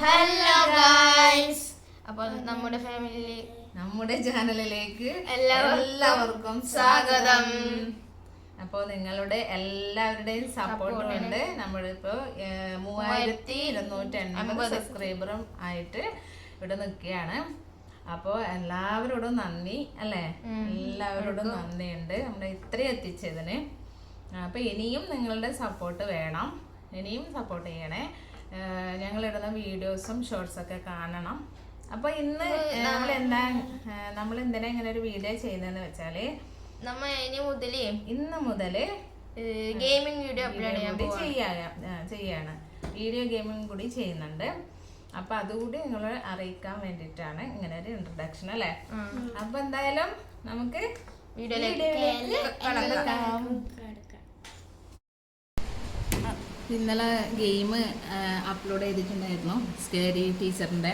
Hello guys, അപ്പോൾ നമ്മുടെ ചാനലിലേക്ക് എല്ലാവർക്കും സ്വാഗതം. അപ്പോൾ നിങ്ങളുടെ എല്ലാവരുടെയും സപ്പോർട്ട് കൊണ്ട് നമ്മളിപ്പോ 3250 സബ്സ്ക്രൈബറും ആയിട്ട് ഇവിടെ നിൽക്കുകയാണ്. അപ്പോൾ എല്ലാവരോടും നന്ദി അല്ലേ, എല്ലാവരോടും നന്ദിയുണ്ട് നമ്മളെ ഇത്രയും എത്തിച്ചതിന്. അപ്പോൾ ഇനിയും നിങ്ങളുടെ സപ്പോർട്ട് വേണം, ഇനിയും സപ്പോർട്ട് ചെയ്യണേ. ഞങ്ങളിടുന്ന വീഡിയോസും ഷോർട്സൊക്കെ കാണണം. അപ്പോൾ ഇന്ന് നമ്മൾ എന്തിനാ ഇങ്ങനെ ഒരു വീഡിയോ ചെയ്യുന്നതെന്ന് വെച്ചാല് ഇന്ന് മുതല് ഗെയിമിംഗ് വീഡിയോ ചെയ്യാണ്. വീഡിയോ ഗെയിമിംഗ് കൂടി ചെയ്യുന്നുണ്ട്. അപ്പൊ അതുകൂടി നിങ്ങളെ അറിയിക്കാൻ വേണ്ടിയിട്ടാണ് ഇങ്ങനെ ഒരു ഇൻട്രൊഡക്ഷൻ അല്ലേ. അപ്പൊ എന്തായാലും നമുക്ക് ഇന്നലെ ഗെയിം അപ്ലോഡ് ചെയ്തിട്ടുണ്ടായിരുന്നു, സ്കേരി ടീച്ചറിന്റെ.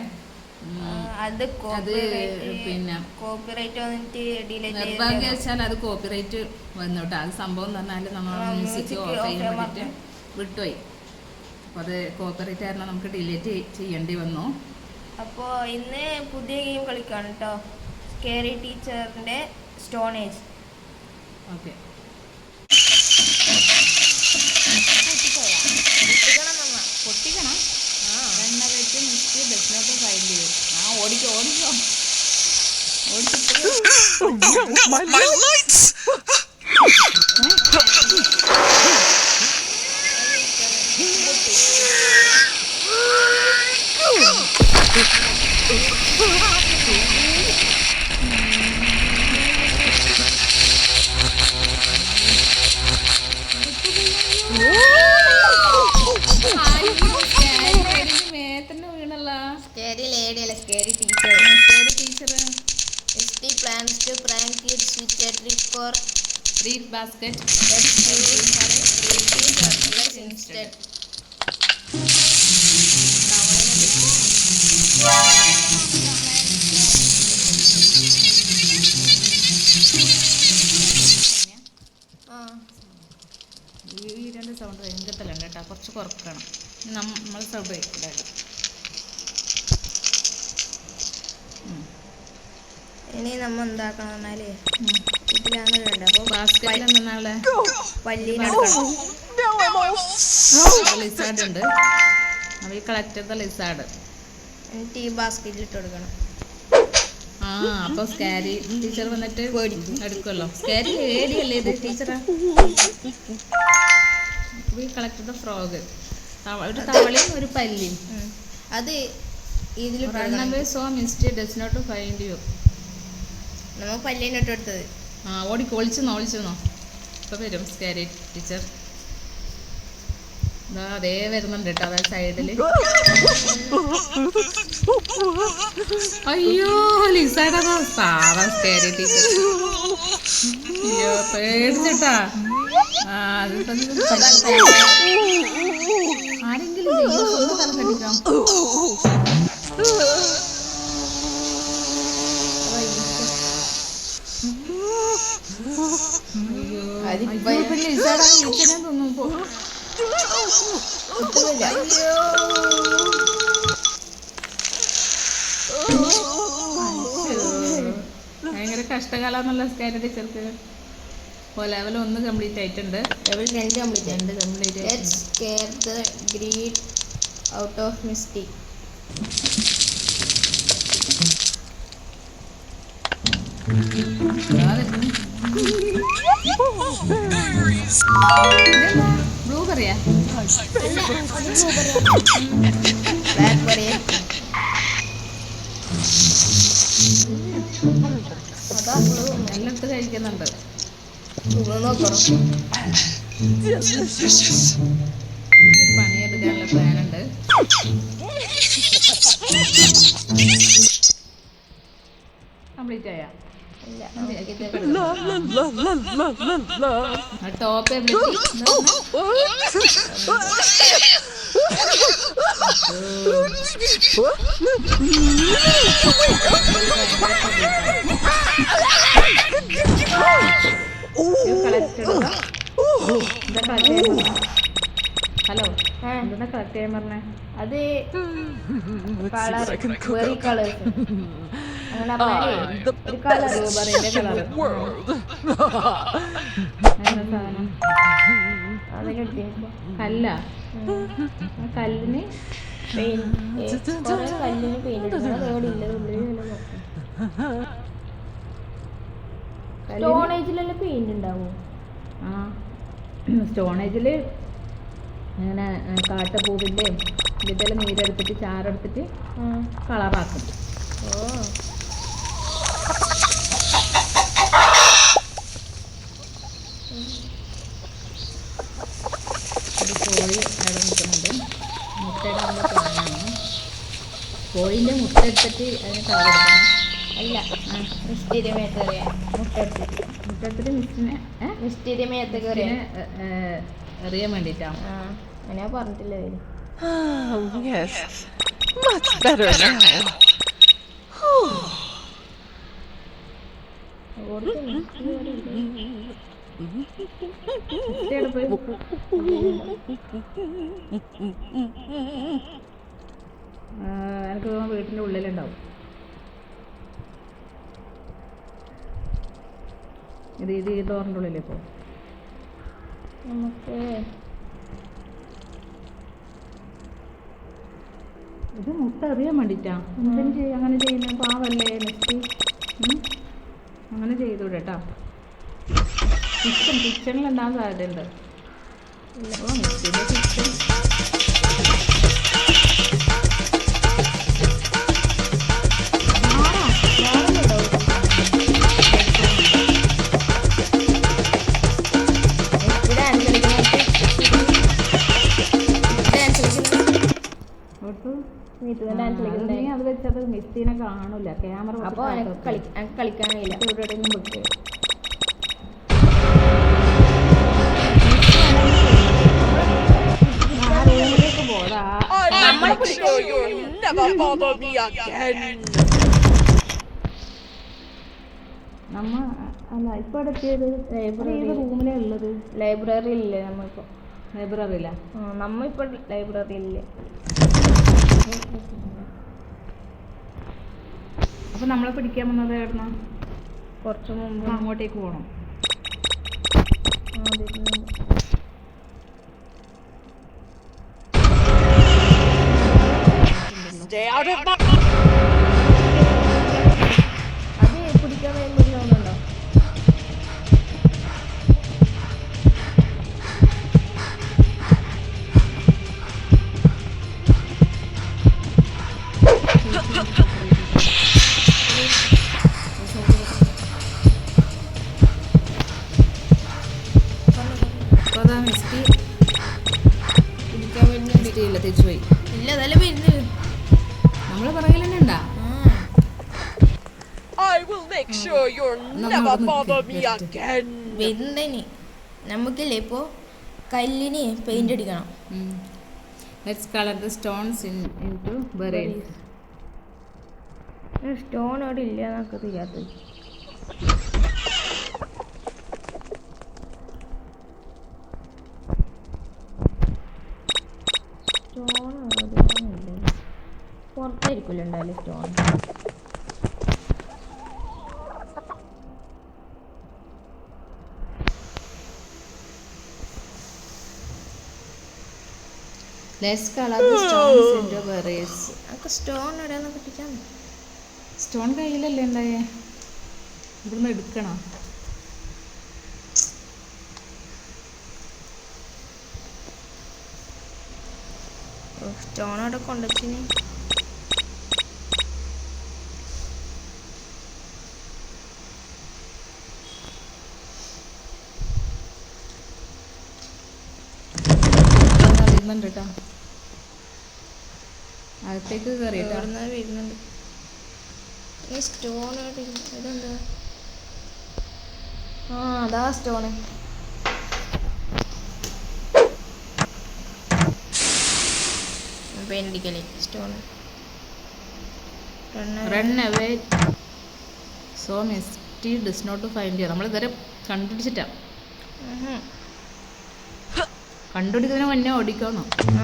അത് പിന്നെ നിർഭാഗ്യവശാൽ അത് കോപ്പിറൈറ്റ് വന്നു കേട്ടോ. അത് സംഭവം എന്ന് പറഞ്ഞാൽ നമ്മൾ മ്യൂസിക് ഓഫ് ചെയ്യാൻ വേണ്ടിയിട്ട് വിട്ടുപോയി. അപ്പോൾ അത് കോപ്പിറൈറ്റ് ആയിരുന്നു, നമുക്ക് ഡിലീറ്റ് ചെയ്യേണ്ടി വന്നു. അപ്പോൾ ഇന്ന് പുതിയ ഗെയിം കളിക്കാണ് കേട്ടോ, സ്കേറി ടീച്ചറിന്റെ സ്റ്റോൺ ഏജ്. ഓക്കെ, പൊട്ടിക്കണം. രണ്ടരയ്ക്ക് മിസ്റ്റ് ബസ്സിനോട്ട് ഫൈൻഡ് ചെയ്യും. ഓടിക്കോ plans to prank kids with a trick for treat basket. Let's use instead. ഈ രണ്ട് സൗണ്ട് ഭയങ്കരത്തിലുണ്ട് കേട്ടോ, കുറച്ച് കുറക്കണം. നമ്മൾ സൗണ്ട് വയ്ക്കില്ല. ഇനി നമ്മ എന്താക്കണം ഇതിലാണ് വേണ്ടത്. അപ്പോൾ ലിസാർഡ് ഉണ്ട്, ഈ കളക്ട് ചെയ്ത ലിസാർഡ് എന്നിട്ട് ഈ ബാസ്കറ്റിൽ ഇട്ട് കൊടുക്കണം. അപ്പൊ സ്കാരി ടീച്ചർ വന്നിട്ട് എടുക്കുമല്ലോ. സ്കാരി ഏടിയല്ലേ ഇത് ടീച്ചറാ. ഈ കളക്ട് ചെയ്ത ഫ്രോഗ്, ഒരു തവളയും ഒരു പല്ലിയും. അത് ഇതിൽ so mist does not find you. നമ്മൾ പല്ലിനിട്ട് കൊടുത്തത്. ഒളിച്ചെന്നോ ഇപ്പൊ വരും സ്കാരി ടീച്ചർ. അതേ വരുന്നുണ്ട് കേട്ടോ, അതായത് സൈഡില്. അയ്യോ ലിസാടാ പാവം സ്കാരി ടീച്ചർ. അയ്യോ പേടിച്ചിട്ടാ. ആരെങ്കിലും സ്വന്തം തല കടിക്കാം. ഭയങ്കര കഷ്ടകാലെന്നുള്ള സ്കാരി ടീച്ചർക്ക്. അപ്പോൾ ലെവൽ 1 കംപ്ലീറ്റ് ആയിട്ടുണ്ട്, level 2 complete Let's scare the greed out of Misty. ബ്ലൂബെറിയാ ബ്ലാക്ക്ബെറി. എല്ലായിടത്തും കഴിക്കുന്നുണ്ട്. പണിയെടുക്കാനുള്ള പ്ലാനുണ്ട്. കംപ്ലീറ്റ് ആയാ ടോപ്പ് ഹലോ എന്താ കളക്ട് ചെയ്യാൻ പറഞ്ഞേ? അത് കളർ വെറി കളേഴ്സ് അങ്ങനെ ഒരു കളർ ബ്ലൂബെറിന്റെ കളർ സാധനം അതിലെടുത്ത് കല്ല കല്ലിന് കല്ലിന് പെയിന്റ് എടുക്കണം. എവിടെ ഇല്ല സ്റ്റോണേജിലെല്ലാം പെയിന്റ് ഉണ്ടാവും. ആ സ്റ്റോണേജിൽ അങ്ങനെ കാട്ടുപൂവിൻ്റെ ഇതെല്ലാം നീരെടുത്തിട്ട് ചാറെടുത്തിട്ട് കളറാക്കും. ഓ ഒരു കോഴി അവിടെ നിൽക്കുന്നുണ്ട്. മുട്ടയിടാനുള്ള പ്ലാനാണ്. കോഴീൻ്റെ മുട്ട എടുത്തിട്ട് അതിന് കളറെടുക്കണം. അല്ല മിസ്റ്റീരിയ മേത്ത് മുട്ട എടുത്തിട്ട് മിസ്റ്റീരിയ മേത്ത് കയറിയ എറിയാൻ വേണ്ടിയിട്ടാണ്. അങ്ങനെ പറഞ്ഞിട്ടില്ല അതിന്. എനിക്ക് തോന്നുന്നു വീട്ടിൻ്റെ ഉള്ളിലുണ്ടാവും. ഇത് ഡോറിൻ്റെ ഉള്ളിലേ ഇപ്പോൾ നമുക്ക് ഇത് മുട്ട അറിയാൻ വേണ്ടിയിട്ടാ. എന്തിനും ചെയ്യും അങ്ങനെ ചെയ്യുന്ന പാവല്ലേ നെക്സ്റ്റ് അങ്ങനെ ചെയ്തൂടെ കേട്ടോ. കിച്ചണിൽ ഉണ്ടാകാൻ സാധ്യതയുണ്ട്. ഓ നെക്സ്റ്റിൻ്റെ കിച്ചൺ അത് വെച്ചത് മിസ്സിനെ കാണൂല. ക്യാമറ അപ്പോൾ കളിക്കാൻ കഴിയില്ല. എവിടെയെങ്കിലും വെക്കുക. റൂമിലേക്ക് പോടാ. നമ്മ അല്ല ഇപ്പൊ എത്തിയത് റൂമിലേ ഉള്ളത്. ലൈബ്രറിയില്ലേ നമ്മളിപ്പോ? ലൈബ്രറിയില്ല. നമ്മ ഇപ്പൊ ലൈബ്രറിയില്ലേ? അപ്പൊ നമ്മളെ പിടിക്കാൻ വന്നത് എവിടുന്ന? കുറച്ച് മുമ്പ്. അങ്ങോട്ടേക്ക് പോകണം. അത് പിടിക്കാൻ വേണ്ടിയിട്ടുണ്ടോ? തിരിച്ചുപോയി. ഇല്ല അതല്ല വരുന്നത്. നമ്മള് പറയൽ തന്നെ ഉണ്ടാ. വരുന്നതിന് നമുക്കില്ലേ ഇപ്പോ കല്ലിന് പെയിന്റ് അടിക്കണം. Let's color the stones into berries. Stone അവിടെ ഇല്ല എന്നൊക്കെ ചെയ്യാത്തത്. സ്റ്റോൺ ഇല്ല, പുറത്തായിരിക്കില്ല ഉണ്ടാവില്ല stone. Let's color the stones into berries. നമുക്ക് സ്റ്റോൺ എവിടെയാന്ന് കിട്ടിച്ചാൽ മതി. സ്റ്റോൺ കയ്യിലല്ലേ ഉണ്ടായേ? ഇവിടുന്ന് എടുക്കണം. സ്റ്റോൺ അവിടെ കൊണ്ടുവച്ചിന്. കേട്ടോ അകത്തേക്ക് കയറിയിട്ടോ വരുന്നുണ്ട്. ഈ സ്റ്റോൺ ഇതെന്താ? ആ അതാ സ്റ്റോണ്. പെയിന്റിക്കലേ stone. Run away so Misty does not find you. നമ്മൾ ഇതുവരെ കണ്ടുപിടിച്ചിട്ടാ. കണ്ടുപിടിക്കുന്നതിന് മുന്നേ ഓടിക്കണം. ആ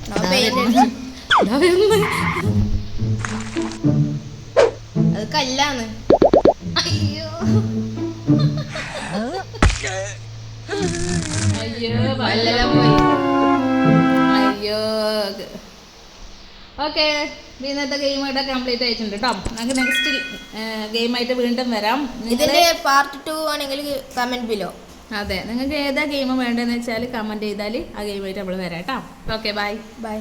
ഞാൻ പെയിന്റ് അടിച്ചു. അത് കല്ലാണ്. അയ്യോ അയ്യോ കല്ലെല്ലാം പോയി. അയ്യോ. ഓക്കെ, ഇന്നത്തെ ഗെയിം ഇവിടെ കംപ്ലീറ്റ് ആയിട്ടുണ്ട് കേട്ടോ. നമുക്ക് നെക്സ്റ്റ് ഗെയിമായിട്ട് വീണ്ടും വരാം. ഇതിന്റെ പാർട്ട് 2 ആണെങ്കിൽ കമന്റ് ബിലോ. അതെ, നിങ്ങൾക്ക് ഏതാ ഗെയിം വേണ്ടതെന്ന് വെച്ചാൽ കമൻറ്റ് ചെയ്താൽ ആ ഗെയിമായിട്ട് നമ്മൾ വരാം കേട്ടോ. Okay, bye. ബൈ.